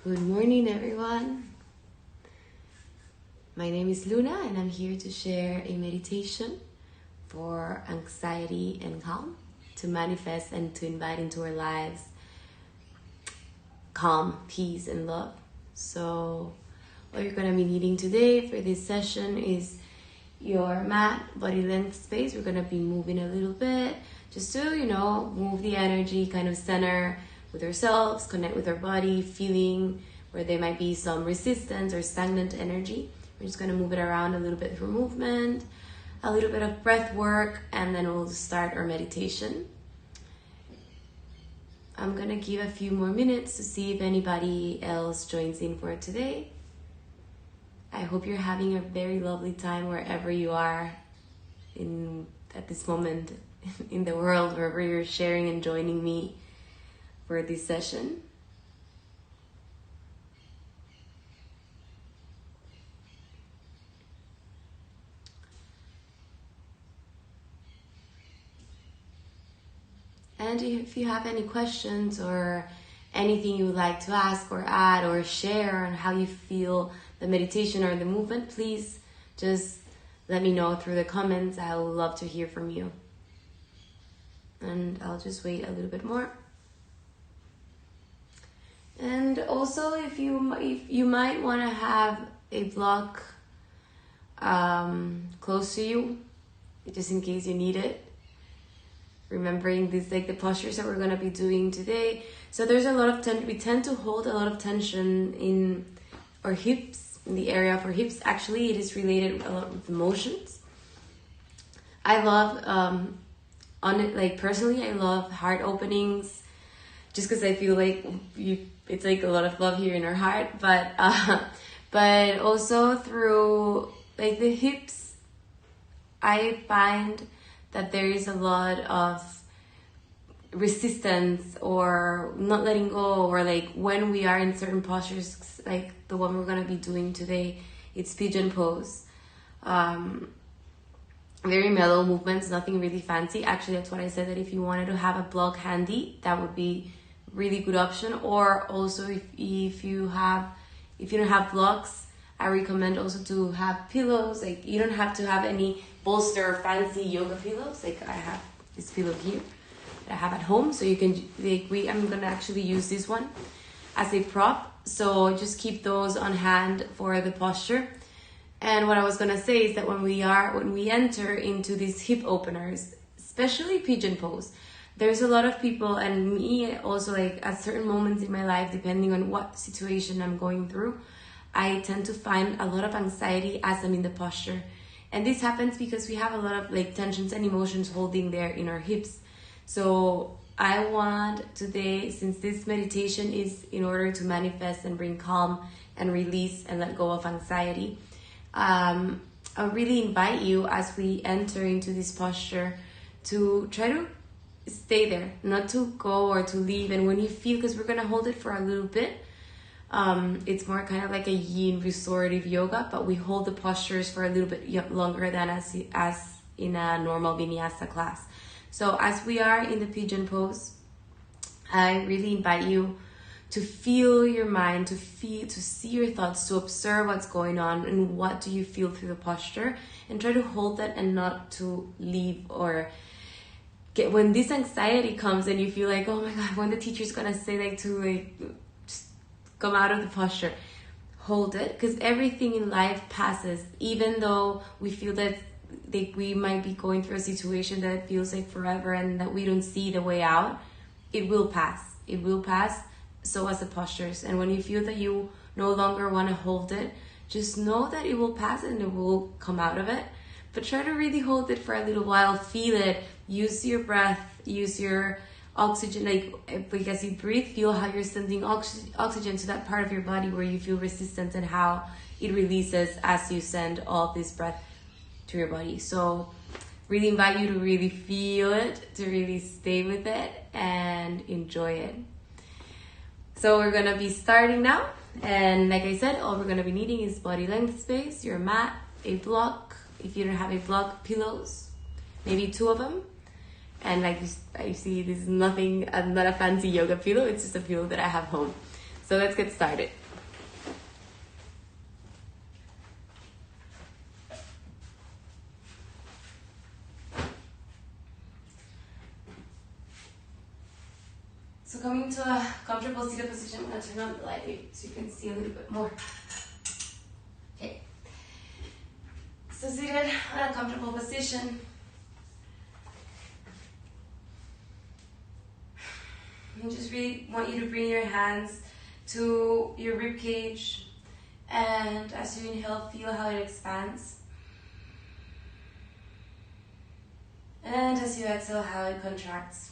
Good morning, everyone. My name is Luna, and I'm here to share a meditation for anxiety and calm, to manifest and to invite into our lives calm, peace, and love. So what you're going to be needing today for this session is your mat, body length space. We're going to be moving a little bit just to, move the energy, kind of center with ourselves, connect with our body, feeling where there might be some resistance or stagnant energy. We're just going to move it around a little bit for movement, a little bit of breath work, and then we'll start our meditation. I'm going to give a few more minutes to see if anybody else joins in for today. I hope you're having a very lovely time wherever you are at this moment in the world, wherever you're sharing and joining me for this session. And if you have any questions or anything you would like to ask or add or share on how you feel the meditation or the movement, please just let me know through the comments. I would love to hear from you. And I'll just wait a little bit more. And also, if you might want to have a block close to you, just in case you need it. Remembering these, like the postures that we're going to be doing today. So there's a lot of tension. We tend to hold a lot of tension in our hips, in the area of our hips. Actually, it is related a lot with emotions. I love, personally, I love heart openings, just because I feel like it's like a lot of love here in our heart. But also through like the hips, I find that there is a lot of resistance or not letting go, or like when we are in certain postures, like the one we're going to be doing today, it's pigeon pose. Very mellow movements, nothing really fancy. Actually, that's what I said, that if you wanted to have a block handy, that would be really good option. Or also if you don't have blocks, I recommend also to have pillows. Like you don't have to have any bolster or fancy yoga pillows. Like I have this pillow here that I have at home, so you can I'm gonna actually use this one as a prop. So just keep those on hand for the posture. And what I was gonna say is that when we enter into these hip openers, especially pigeon pose, there's a lot of people, and me also, like at certain moments in my life, depending on what situation I'm going through, I tend to find a lot of anxiety as I'm in the posture. And this happens because we have a lot of like tensions and emotions holding there in our hips. So I want today, since this meditation is in order to manifest and bring calm and release and let go of anxiety, I really invite you as we enter into this posture to try to stay there, not to go or to leave. And when you feel, because we're going to hold it for a little bit, it's more kind of like a yin restorative yoga, but we hold the postures for a little bit longer than as in a normal vinyasa class. So as we are in the pigeon pose, I really invite you to feel your mind, to see your thoughts, to observe what's going on and what do you feel through the posture, and try to hold that and not to leave or when this anxiety comes and you feel like, oh my God, when the teacher's gonna say just come out of the posture, hold it, because everything in life passes. Even though we feel that we might be going through a situation that feels like forever and that we don't see the way out, it will pass. It will pass. So as the postures. And when you feel that you no longer want to hold it, just know that it will pass and it will come out of it. But try to really hold it for a little while, feel it, use your breath, use your oxygen, like as you breathe, feel how you're sending oxygen to that part of your body where you feel resistance, and how it releases as you send all this breath to your body. So really invite you to really feel it, to really stay with it and enjoy it. So we're gonna be starting now, and like I said, all we're gonna be needing is body length space, your mat, a block. If you don't have a block, pillows, maybe 2 of them. And like I see, this is nothing, not a fancy yoga pillow, it's just a pillow that I have home. So let's get started. So coming to a comfortable seated position, I'm going to turn on the light so you can see a little bit more. Okay. So seated on a comfortable position. I just really want you to bring your hands to your rib cage, and as you inhale, feel how it expands. And as you exhale, how it contracts.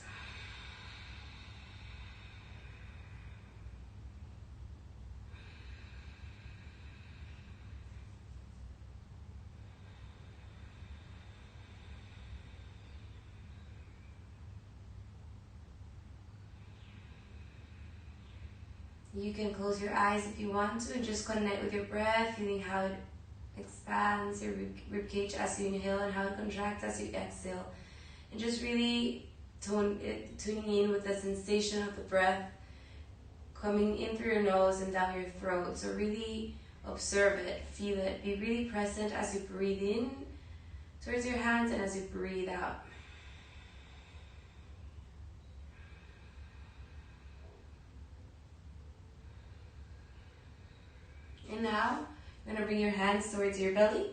You can close your eyes if you want to and just connect with your breath, feeling how it expands your rib cage as you inhale and how it contracts as you exhale. And just really tuning in with the sensation of the breath coming in through your nose and down your throat. So really observe it, feel it, be really present as you breathe in towards your hands and as you breathe out. And now, you're going to bring your hands towards your belly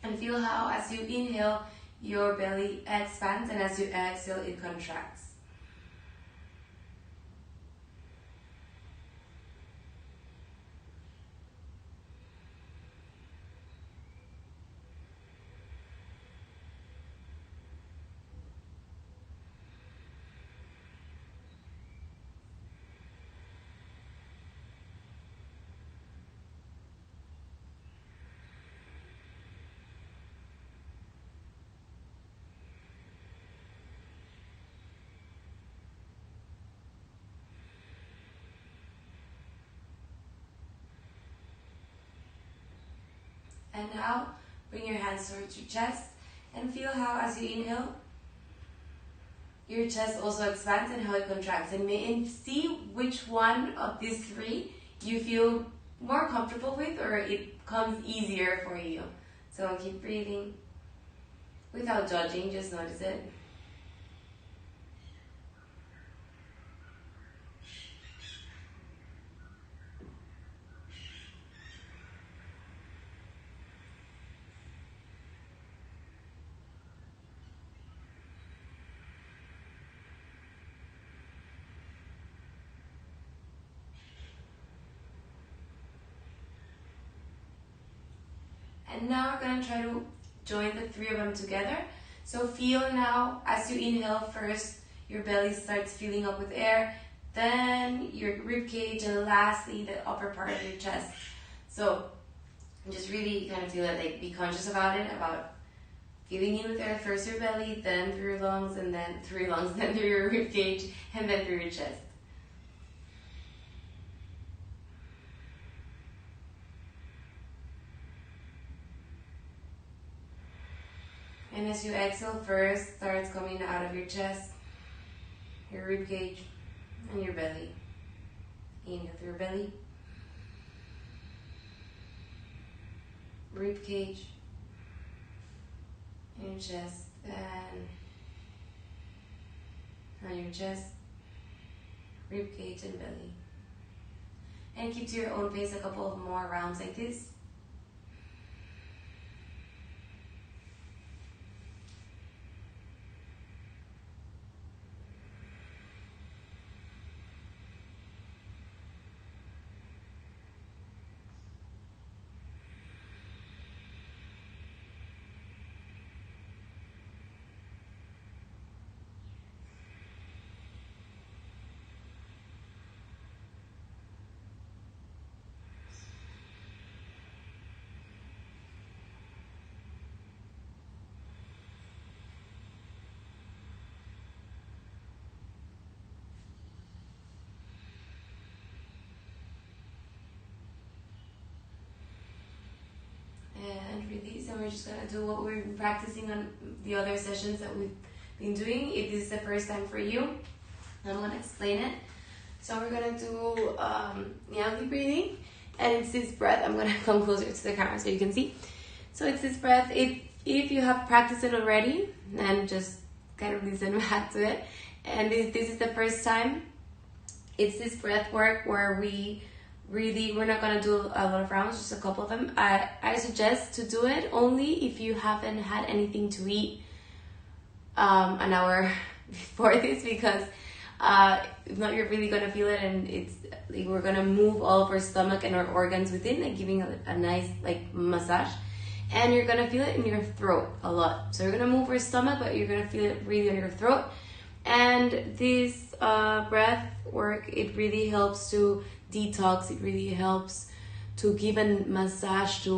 and feel how as you inhale, your belly expands and as you exhale, it contracts. And now, bring your hands towards your chest and feel how as you inhale, your chest also expands and how it contracts. And see which one of these three you feel more comfortable with or it comes easier for you. So keep breathing without judging, just notice it. And now we're going to try to join the three of them together. So feel now as you inhale first, your belly starts filling up with air, then your rib cage, and lastly the upper part of your chest. So just really kind of feel it, like be conscious about it, about feeling in with air, first your belly, then through your lungs, and then through your lungs, then through your rib cage, and then through your chest. And as you exhale, first starts coming out of your chest, your rib cage, and your belly. Inhale through your belly, rib cage, and your chest, and on your chest, rib cage, and belly. And keep to your own pace a couple of more rounds like this. And release, and we're just gonna do what we've been practicing on the other sessions that we've been doing. If this is the first time for you, I'm gonna explain it. So we're gonna do Nyali breathing, and it's this breath. I'm gonna come closer to the camera so you can see. So it's this breath. If you have practiced it already, then just kind of listen back to it. And this is the first time. It's this breath work where we're not gonna do a lot of rounds, just a couple of them. I suggest to do it only if you haven't had anything to eat an hour before this, because if not, you're really gonna feel it, and it's like we're gonna move all of our stomach and our organs within, like giving a nice like massage, and you're gonna feel it in your throat a lot. So you're gonna move your stomach, but you're gonna feel it really in your throat. And this breath work, it really helps to detox. It really helps to give a massage to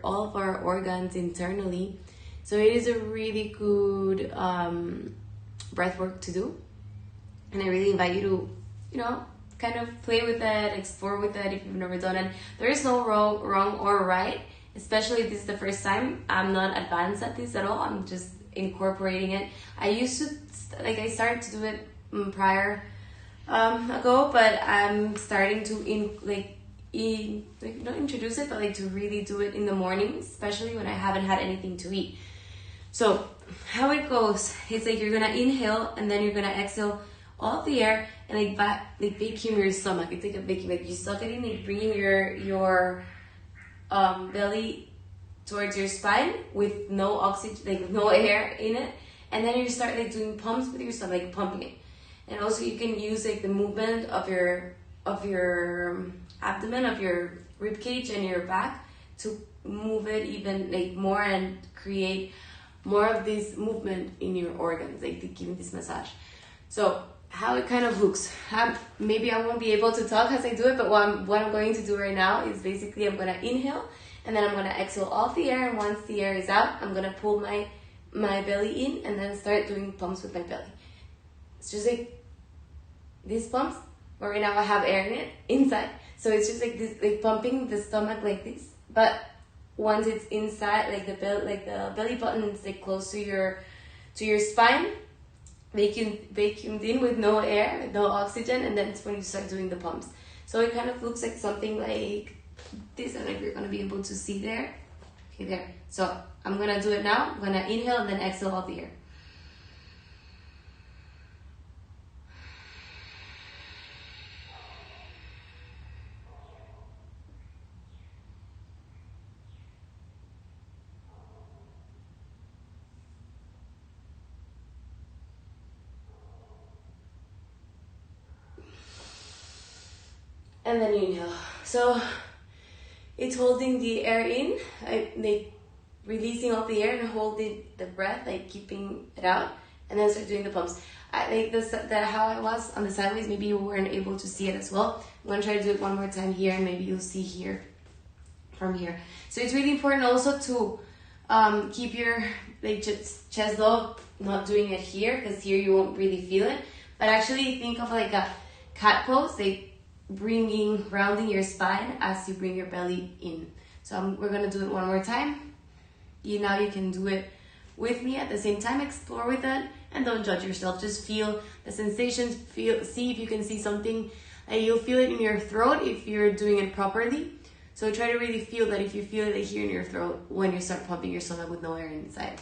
all of our organs internally. So it is a really good breath work to do, and I really invite you to, kind of play with it, explore with it if you've never done it. There is no wrong or right, especially if this is the first time. I'm not advanced at this at all. I'm just incorporating it. I started to do it prior ago, but I'm starting to not introduce it, but to really do it in the morning, especially when I haven't had anything to eat. So how it goes, it's you're gonna inhale and then you're gonna exhale all of the air and vacuum your stomach. It's like a vacuum, you suck it in, bringing your belly towards your spine with no oxygen, with no air in it, and then you start doing pumps with your stomach, pumping it. And also you can use the movement of your abdomen, of your rib cage and your back to move it even more and create more of this movement in your organs, giving this massage. So how it kind of looks, maybe I won't be able to talk as I do it, but what I'm going to do right now is basically I'm going to inhale and then I'm going to exhale all the air, and once the air is out, I'm going to pull my belly in and then start doing pumps with my belly. It's just these pumps, where right now I have air in it inside, so it's just this, pumping the stomach like this, but once it's inside, the belly button is close to your spine, vacuumed in with no air, no oxygen, and then it's when you start doing the pumps. So it kind of looks like something like this. I don't know if you're gonna be able to see there. Okay, there. So I'm gonna do it now. I'm gonna inhale and then exhale all the air. And then you inhale. So it's holding the air in, releasing all the air and holding the breath, keeping it out, and then start doing the pumps. How I was on the sideways, maybe you weren't able to see it as well. I'm gonna try to do it one more time here, and maybe you'll see here from here. So it's really important also to keep your chest low, not doing it here, because here you won't really feel it. But actually think of a cat pose, rounding your spine as you bring your belly in. So we're gonna do it one more time. Now you can do it with me at the same time. Explore with that and don't judge yourself. Just feel the sensations. See if you can see something. You'll feel it in your throat if you're doing it properly. So try to really feel that. If you feel it here in your throat when you start pumping your stomach with no air inside.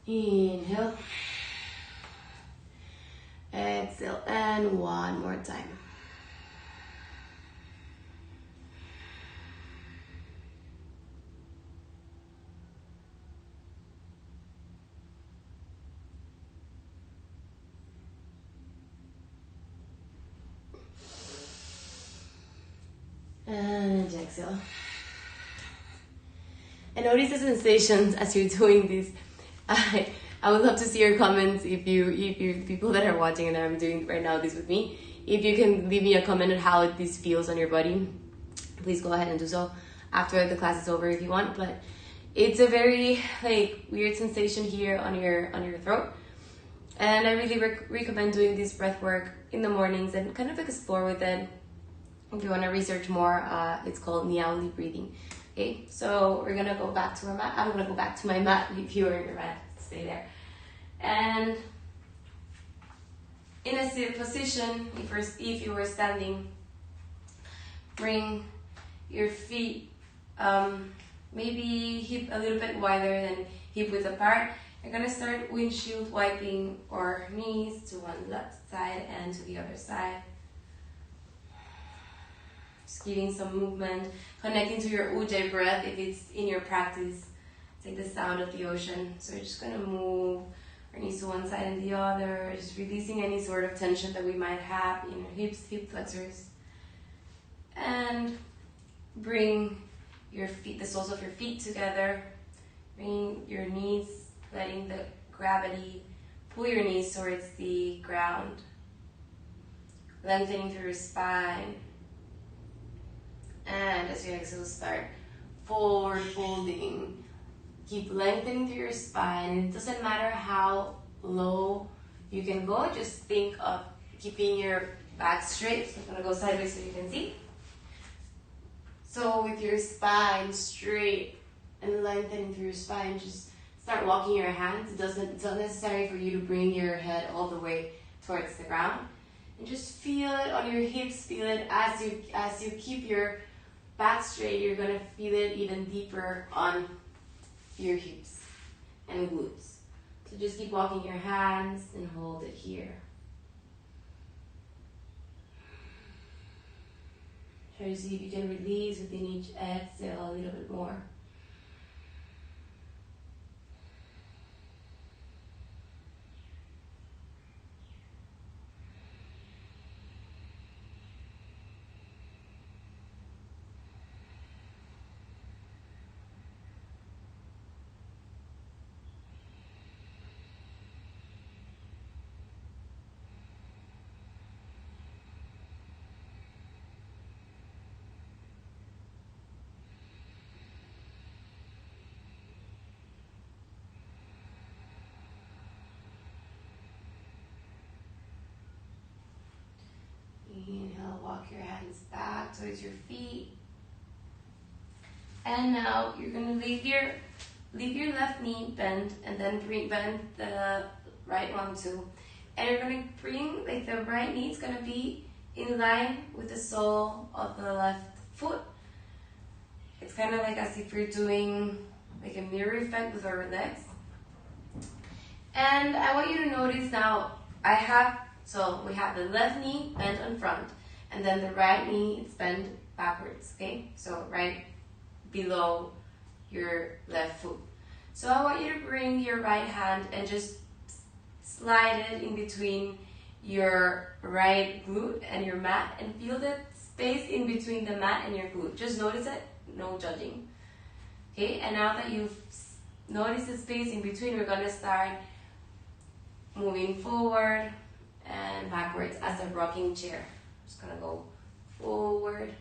Inhale, exhale, and one more time. And exhale. And notice the sensations as you're doing this. I would love to see your comments if you people that are watching and I'm doing right now this with me. If you can leave me a comment on how this feels on your body, please go ahead and do so after the class is over if you want. But It's a very like weird sensation here on your throat, and I really recommend doing this breath work in the mornings and kind of explore with it. If you want to research more, it's called Niauli breathing. Okay, so we're gonna go back to our mat. I'm gonna go back to my mat. If you are in your mat, stay there. And in a seated position, if you were standing, bring your feet maybe hip a little bit wider than hip width apart. You're gonna start windshield wiping our knees to one left side and to the other side. Just giving some movement, connecting to your Ujjayi breath if it's in your practice. It's like the sound of the ocean. So we're just gonna move our knees to one side and the other, just releasing any sort of tension that we might have in our hips, hip flexors. And bring your feet, the soles of your feet together. Bring your knees, letting the gravity pull your knees towards the ground. Lengthening through your spine. And as you exhale, start forward folding. Keep lengthening through your spine. It doesn't matter how low you can go, just think of keeping your back straight. So I'm gonna go sideways so you can see. So with your spine straight and lengthening through your spine, just start walking your hands. It's not necessary for you to bring your head all the way towards the ground. And just feel it on your hips, feel it as you keep your back straight, you're gonna feel it even deeper on your hips and glutes. So just keep walking your hands and hold it here. Try to see if you can release within each exhale a little bit more. Inhale, walk your hands back towards your feet. And now you're gonna leave your left knee bent and then bend the right one too. And you're gonna bring, like the right knee is gonna be in line with the sole of the left foot. It's kind of like as if you're doing like a mirror effect with our legs. And I want you to notice now, so we have the left knee bent on front, and then the right knee is bent backwards, okay? So right below your left foot. So I want you to bring your right hand and just slide it in between your right glute and your mat, and feel the space in between the mat and your glute. Just notice it, no judging. Okay, and now that you've noticed the space in between, we're gonna start moving forward and backwards as a rocking chair. Just gonna go forward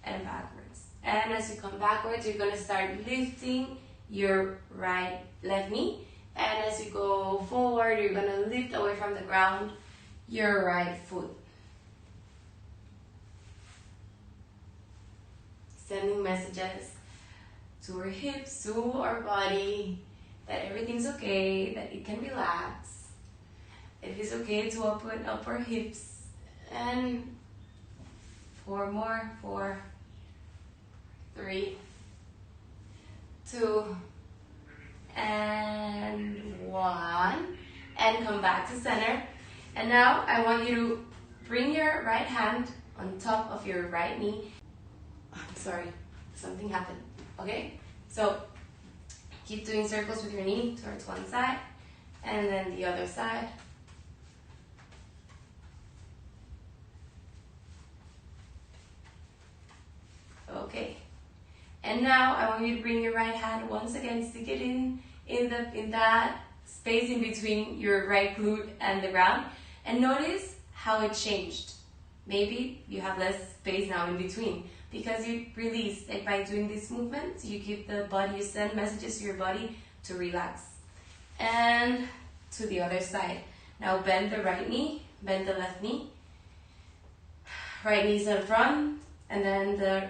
and backwards. And as you come backwards, you're gonna start lifting your left knee. And as you go forward, you're gonna lift away from the ground your right foot. Sending messages to our hips, to our body, that everything's okay, that it can relax. It is okay to open up our hips. And 4 more, 4, 3, 2, and 1. And come back to center. And now I want you to bring your right hand on top of your right knee. I'm sorry, something happened. Okay? So keep doing circles with your knee towards one side and then the other side. Okay, and now I want you to bring your right hand once again, stick it in that space in between your right glute and the ground, and notice how it changed. Maybe you have less space now in between, because you release, like by doing these movements, you give the body, you send messages to your body to relax. And to the other side. Now bend the right knee, bend the left knee. Right knee's in front, and then the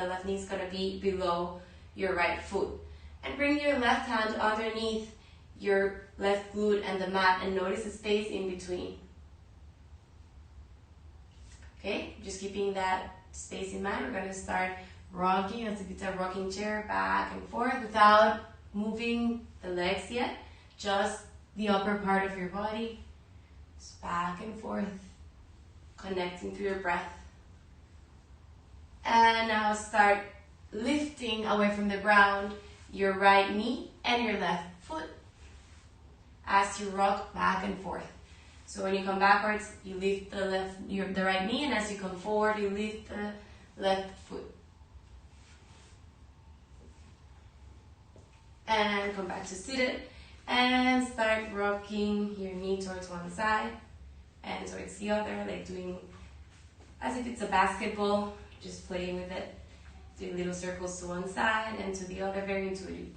left knee is gonna be below your right foot. And bring your left hand underneath your left glute and the mat, and notice the space in between. Okay, just keeping that space in mind. We're gonna start rocking as if it's a rocking chair, back and forth without moving the legs yet, just the upper part of your body. Just back and forth, connecting through your breath. And now start lifting away from the ground your right knee and your left foot as you rock back and forth. So when you come backwards, you lift the right knee, and as you come forward, you lift the left foot. And come back to seated, and start rocking your knee towards one side and towards the other, like doing as if it's a basketball, just playing with it, doing little circles to one side and to the other, very intuitive.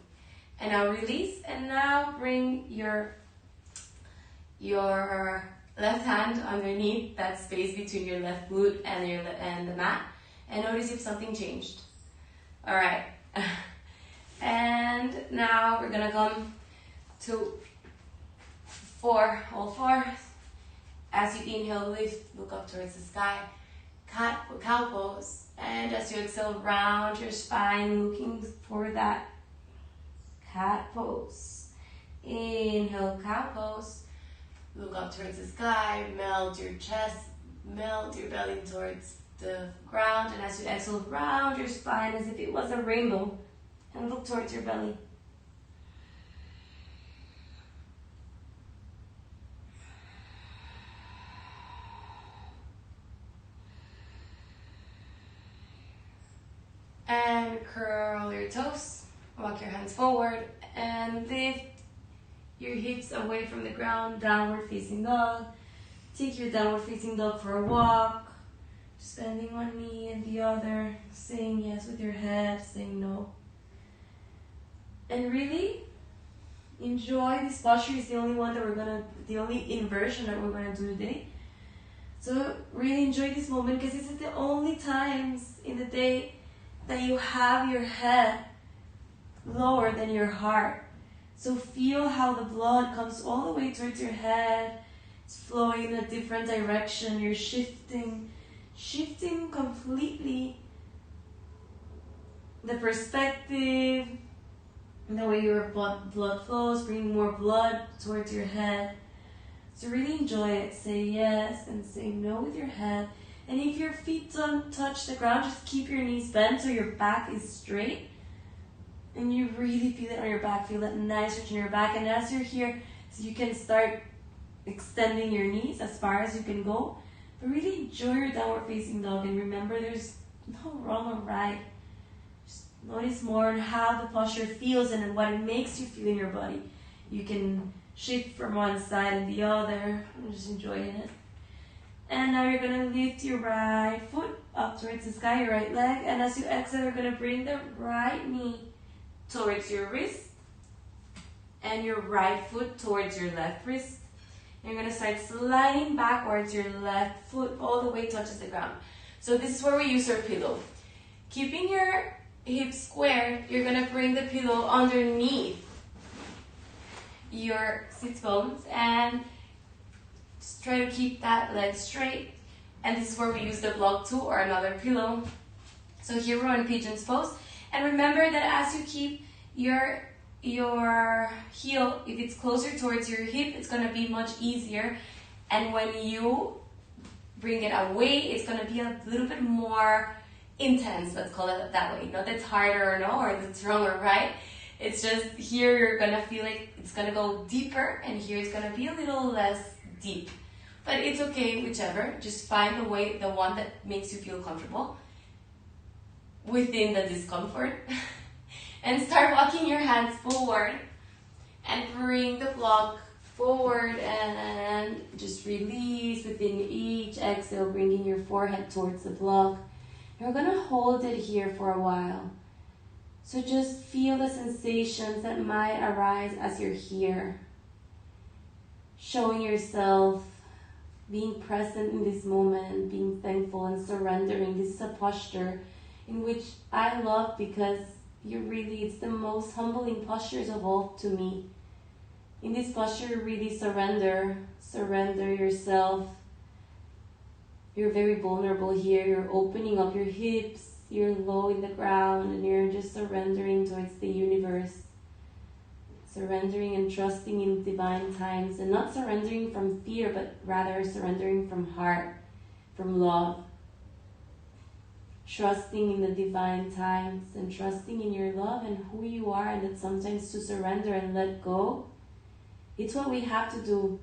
And now release, and now bring your left hand underneath that space between your left glute and the mat, and notice if something changed. All right. And now we're gonna come to all fours. As you inhale, lift, look up towards the sky, cow pose. And as you exhale, round your spine, looking for that cat pose. Inhale, cow pose. Look up towards the sky, melt your chest, melt your belly towards the ground. And as you exhale, round your spine as if it was a rainbow, and look towards your belly. And curl your toes, walk your hands forward, and lift your hips away from the ground, downward facing dog. Take your downward facing dog for a walk, just bending one knee and the other, saying yes with your head, saying no. And really enjoy this posture. Is the only inversion that we're gonna do today. So really enjoy this moment, because this is the only times in the day that you have your head lower than your heart. So feel how the blood comes all the way towards your head. It's flowing in a different direction. You're shifting completely the perspective, the way your blood flows, bringing more blood towards your head. So really enjoy it. Say yes and say no with your head. And if your feet don't touch the ground, just keep your knees bent so your back is straight. And you really feel it on your back. Feel that nice stretch in your back. And as you're here, so you can start extending your knees as far as you can go. But really enjoy your downward facing dog. And remember, there's no wrong or right. Just notice more on how the posture feels and what it makes you feel in your body. You can shift from one side and the other. I'm just enjoying it. And now you're going to lift your right foot up towards the sky, your right leg. And as you exhale, you're going to bring the right knee towards your wrist and your right foot towards your left wrist. And you're going to start sliding backwards. Your left foot all the way touches the ground. So this is where we use our pillow. Keeping your hips squared, you're going to bring the pillow underneath your sit bones and just try to keep that leg straight. And this is where we use the block too, or another pillow. So here we're in pigeon's pose. And remember that as you keep your heel, if it's closer towards your hip, it's going to be much easier. And when you bring it away, it's going to be a little bit more intense, let's call it that way. Not that it's harder or no, or that's wrong or right. It's just here you're going to feel like it's going to go deeper, and here it's going to be a little less deep. But it's okay, whichever. Just find the way, the one that makes you feel comfortable within the discomfort. And start walking your hands forward and bring the block forward, and just release within each exhale, bringing your forehead towards the block You're gonna hold it here for a while. So just feel the sensations that might arise as you're here. Showing yourself, being present in this moment, being thankful and surrendering. This is a posture in which I love because it's the most humbling postures of all to me. In this posture, you really surrender yourself. You're very vulnerable here. You're opening up your hips. You're low in the ground and you're just surrendering towards the universe. Surrendering and trusting in divine times, and not surrendering from fear, but rather surrendering from heart, from love. Trusting in the divine times and trusting in your love and who you are, and that sometimes to surrender and let go, it's what we have to do.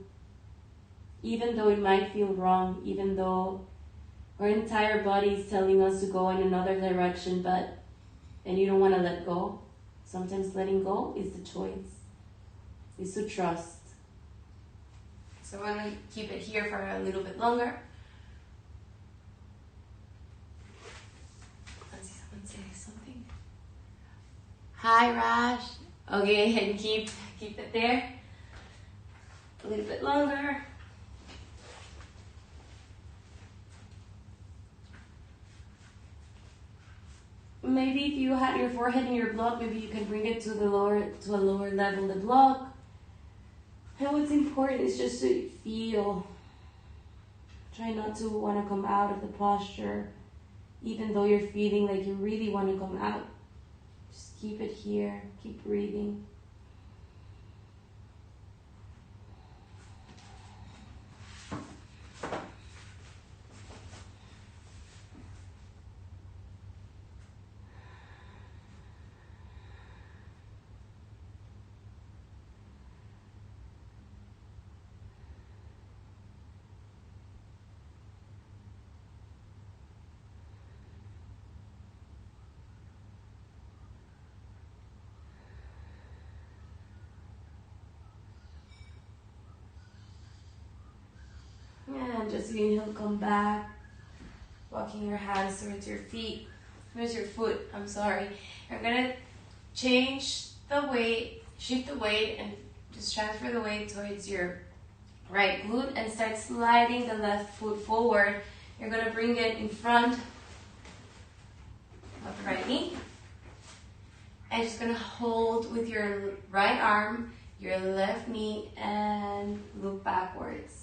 Even though it might feel wrong, even though our entire body is telling us to go in another direction, and you don't want to let go. Sometimes letting go is the choice. Is to trust. So I'm going to keep it here for a little bit longer. Let's see someone say something. Hi, Raj. Okay, and keep it there. A little bit longer. Maybe if you had your forehead in your block, maybe you can bring it to a lower level, the block. And what's important is just to feel. Try not to want to come out of the posture, even though you're feeling like you really want to come out. Just keep it here, keep breathing. And just inhale, come back. Walking your hands towards your feet. Towards your foot, I'm sorry. You're going to change the weight, shift the weight, and just transfer the weight towards your right glute and start sliding the left foot forward. You're going to bring it in front of the right knee. And just going to hold with your right arm, your left knee, and look backwards.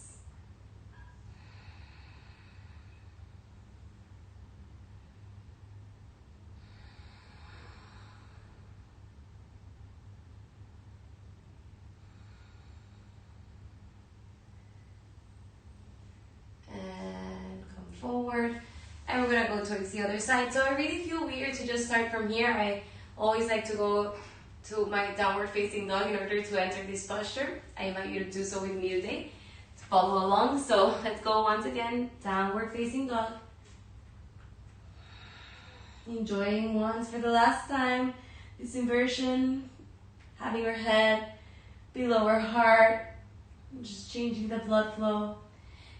Forward, and we're gonna go towards the other side. So I really feel weird to just start from here. I always like to go to my downward facing dog in order to enter this posture. I invite you to do so with me today to follow along. So let's go once again, downward facing dog. Enjoying once for the last time this inversion, having our head below our heart, just changing the blood flow.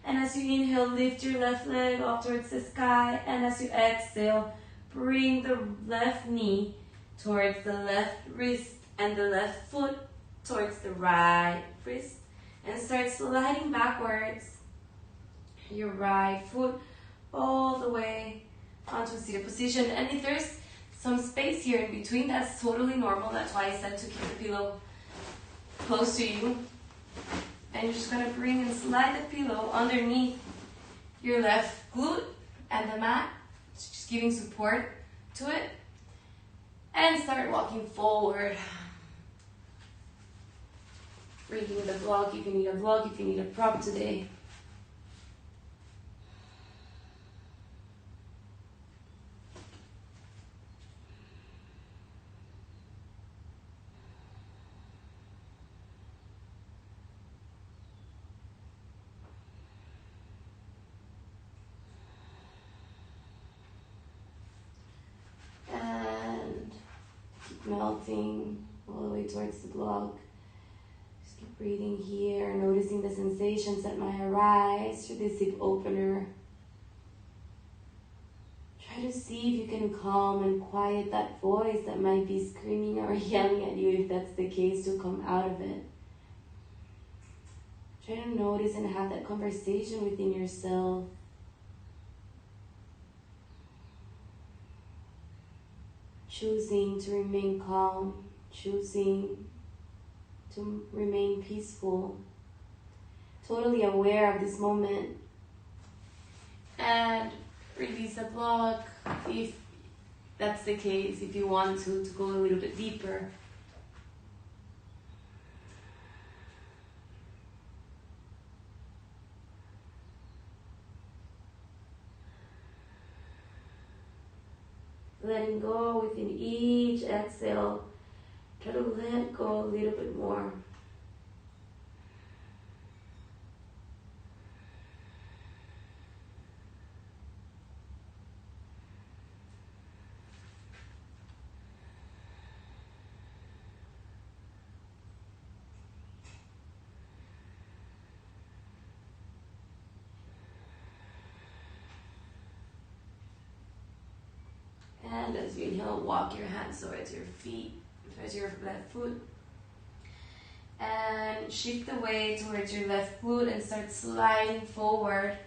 And as you inhale, lift your left leg up towards the sky. And as you exhale, bring the left knee towards the left wrist and the left foot towards the right wrist. And start sliding backwards your right foot all the way onto a seated position. And if there's some space here in between, that's totally normal. That's why I said to keep the pillow close to you. And you're just going to bring and slide the pillow underneath your left glute and the mat. Just giving support to it. And start walking forward. Bringing the block if you need a block, if you need a prop today. Melting all the way towards the block. Just keep breathing here, noticing the sensations that might arise through this hip opener. Try to see if you can calm and quiet that voice that might be screaming or yelling at you, if that's the case, to come out of it. Try to notice and have that conversation within yourself. Choosing to remain calm, choosing to remain peaceful, totally aware of this moment. And release the block if that's the case, if you want to go a little bit deeper. Letting go within each exhale. Try to let go a little bit more. And as you inhale, walk your hands towards your feet, towards your left foot. And shift the weight towards your left foot and start sliding forward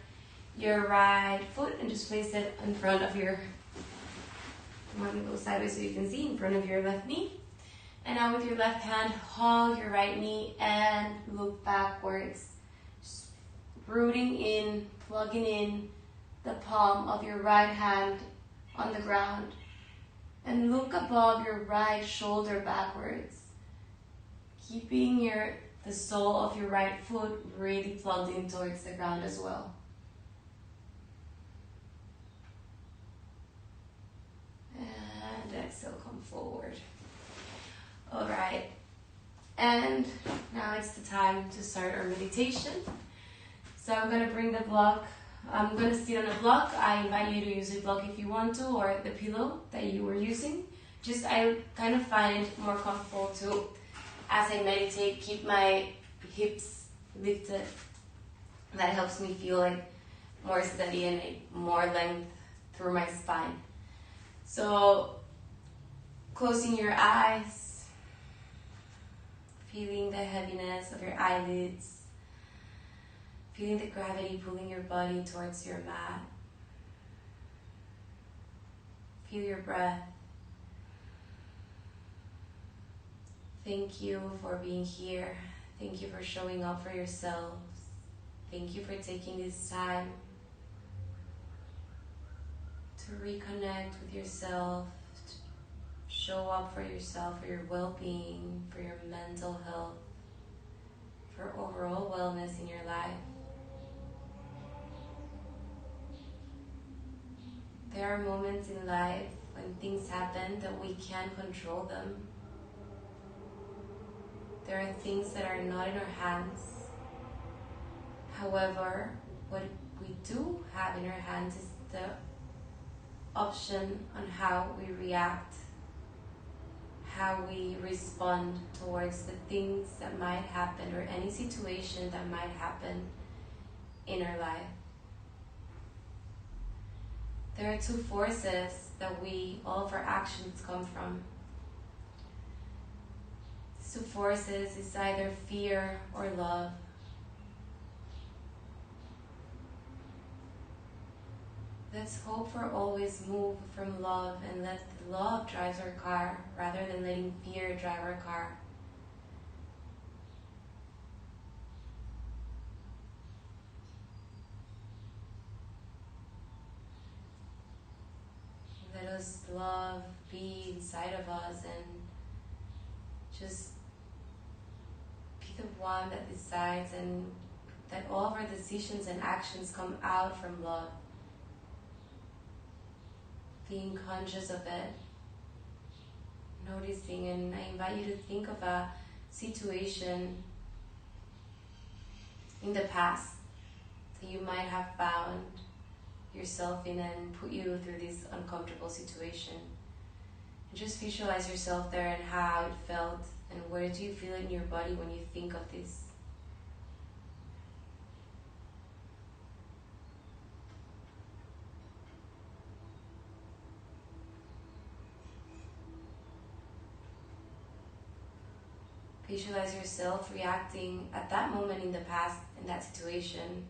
your right foot and just place it in front of your, I'm going to go sideways so you can see, in front of your left knee. And now with your left hand, hug your right knee and look backwards. Just rooting in, plugging in the palm of your right hand on the ground. And look above your right shoulder backwards. Keeping the sole of your right foot really plugged in towards the ground as well. And exhale, come forward. Alright, and now it's the time to start our meditation. So I'm going to bring the block. I'm going to sit on a block. I invite you to use a block if you want to, or the pillow that you were using. Just I kind of find it more comfortable to, as I meditate, keep my hips lifted. That helps me feel like more steady and more length through my spine. So closing your eyes, feeling the heaviness of your eyelids, feeling the gravity pulling your body towards your mat. Feel your breath. Thank you for being here. Thank you for showing up for yourselves. Thank you for taking this time to reconnect with yourself, to show up for yourself, for your well-being, for your mental health, for overall wellness in your life. There are moments in life when things happen that we can't control them. There are things that are not in our hands. However, what we do have in our hands is the option on how we react, how we respond towards the things that might happen or any situation that might happen in our life. There are two forces that all of our actions come from. These two forces is either fear or love. Let's hope for always move from love and let the love drive our car rather than letting fear drive our car. Let us love be inside of us and just be the one that decides, and that all of our decisions and actions come out from love. Being conscious of it, noticing, and I invite you to think of a situation in the past that you might have found yourself in and put you through this uncomfortable situation. And just visualize yourself there and how it felt, and where do you feel in your body when you think of this. Visualize yourself reacting at that moment in the past, in that situation,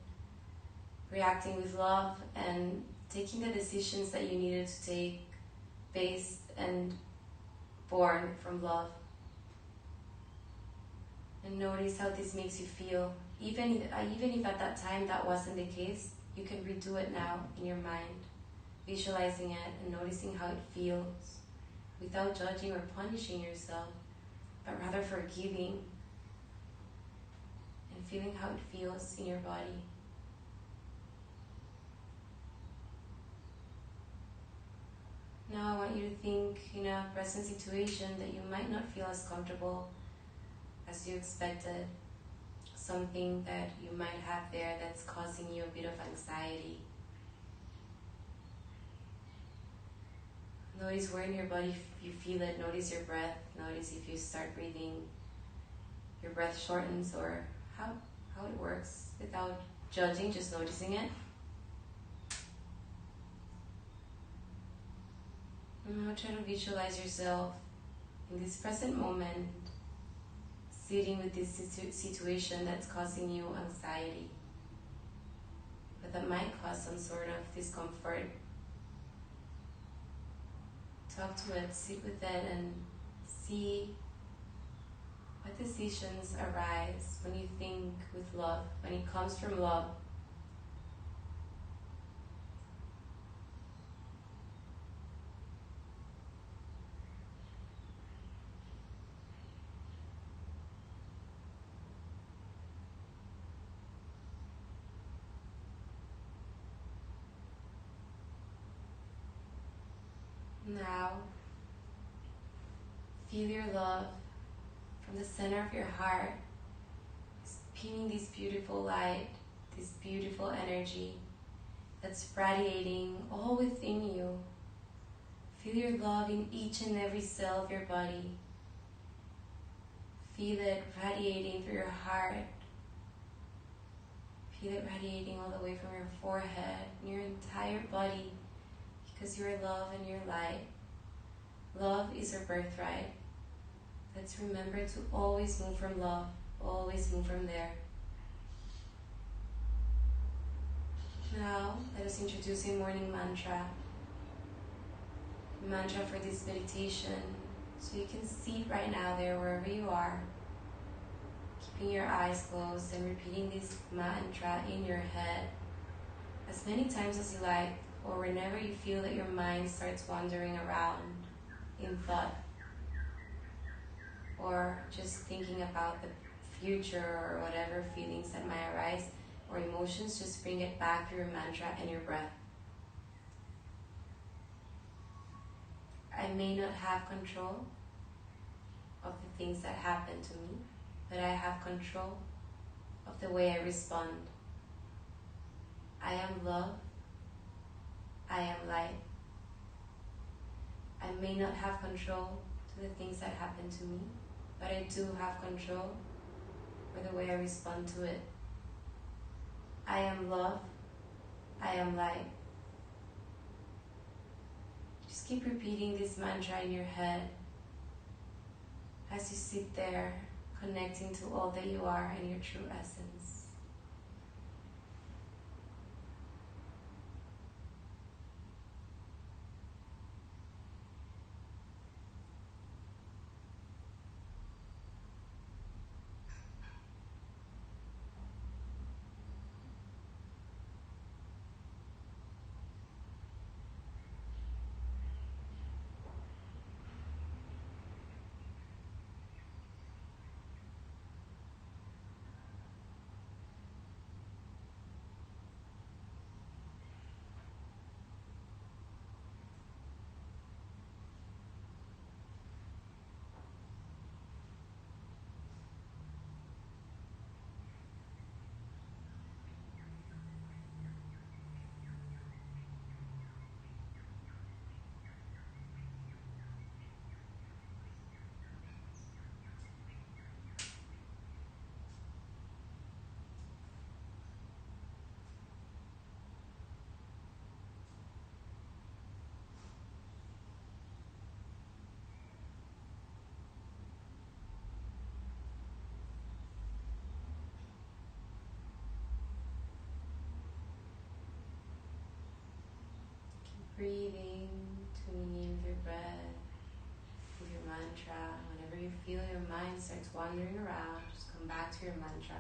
reacting with love and taking the decisions that you needed to take based and born from love. And notice how this makes you feel. Even if at that time that wasn't the case, you can redo it now in your mind, visualizing it and noticing how it feels without judging or punishing yourself, but rather forgiving and feeling how it feels in your body. Now I want you to think in a present situation that you might not feel as comfortable as you expected, something that you might have there that's causing you a bit of anxiety. Notice where in your body you feel it. Notice your breath. Notice if you start breathing, your breath shortens, or how it works without judging, just noticing it. And now try to visualize yourself in this present moment, sitting with this situation that's causing you anxiety, but that might cause some sort of discomfort. Talk to it, sit with it, and see what decisions arise when you think with love, when it comes from love. Now, feel your love from the center of your heart, spinning this beautiful light, this beautiful energy that's radiating all within you. Feel your love in each and every cell of your body. Feel it radiating through your heart. Feel it radiating all the way from your forehead, your entire body, because you're love and you're light. Love is your birthright. Let's remember to always move from love, always move from there. Now, let us introduce a morning mantra. A mantra for this meditation. So you can see right now there, wherever you are, keeping your eyes closed and repeating this mantra in your head as many times as you like, or whenever you feel that your mind starts wandering around in thought, or just thinking about the future or whatever feelings that might arise or emotions, just bring it back through your mantra and your breath. I may not have control of the things that happen to me, but I have control of the way I respond. I am love. I am light. I may not have control to the things that happen to me, but I do have control for the way I respond to it. I am love. I am light. Just keep repeating this mantra in your head as you sit there, connecting to all that you are and your true essence. Breathing, tuning in with your breath, with your mantra. Whenever you feel your mind starts wandering around, just come back to your mantra.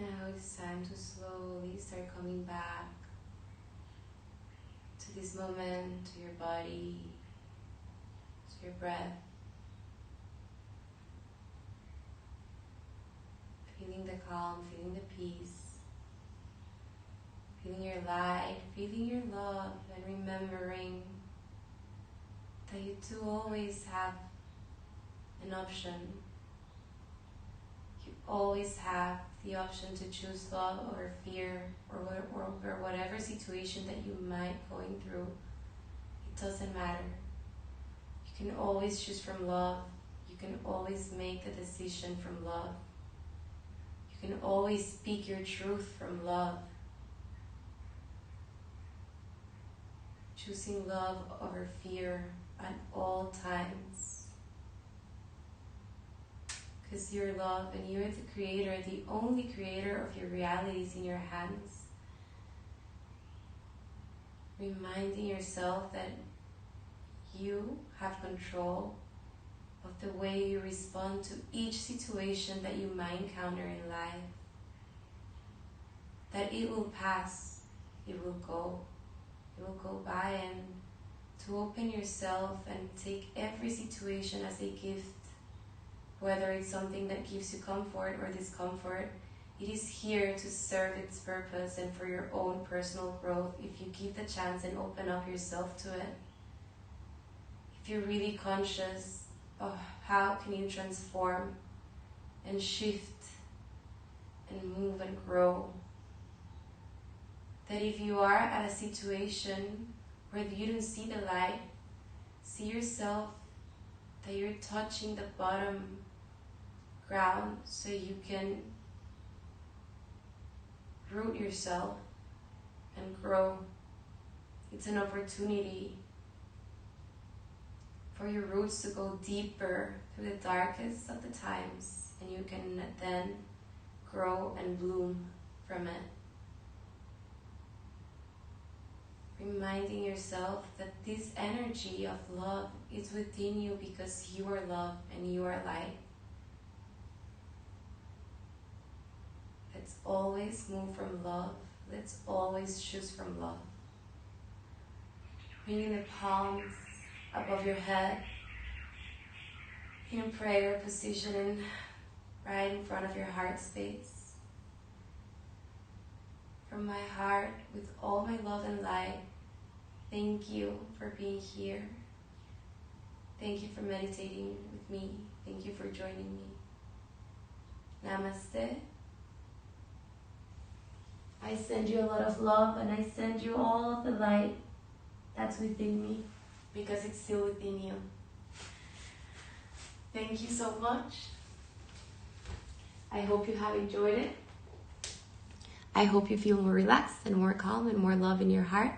Now it's time to slowly start coming back to this moment, to your body, to your breath. Feeling the calm, feeling the peace, feeling your light, feeling your love, and remembering that you do always have an option. You always have the option to choose love over fear or over whatever situation that you might going through. It doesn't matter. You can always choose from love. You can always make the decision from love. You can always speak your truth from love. Choosing love over fear at all times. Because you're love and you're the creator, the only creator of your realities in your hands. Reminding yourself that you have control of the way you respond to each situation that you might encounter in life. That it will pass, it will go by, and to open yourself and take every situation as a gift. Whether it's something that gives you comfort or discomfort, it is here to serve its purpose and for your own personal growth if you give the chance and open up yourself to it. If you're really conscious of how can you transform and shift and move and grow. That if you are at a situation where you don't see the light, see yourself that you're touching the bottom ground so you can root yourself and grow. It's an opportunity for your roots to go deeper through the darkest of the times, and you can then grow and bloom from it. Reminding yourself that this energy of love is within you because you are love and you are light. Let's always move from love. Let's always choose from love. Bringing the palms above your head in prayer position and right in front of your heart space. From my heart, with all my love and light, thank you for being here. Thank you for meditating with me. Thank you for joining me. Namaste. I send you a lot of love and I send you all of the light that's within me because it's still within you. Thank you so much. I hope you have enjoyed it. I hope you feel more relaxed and more calm and more love in your heart.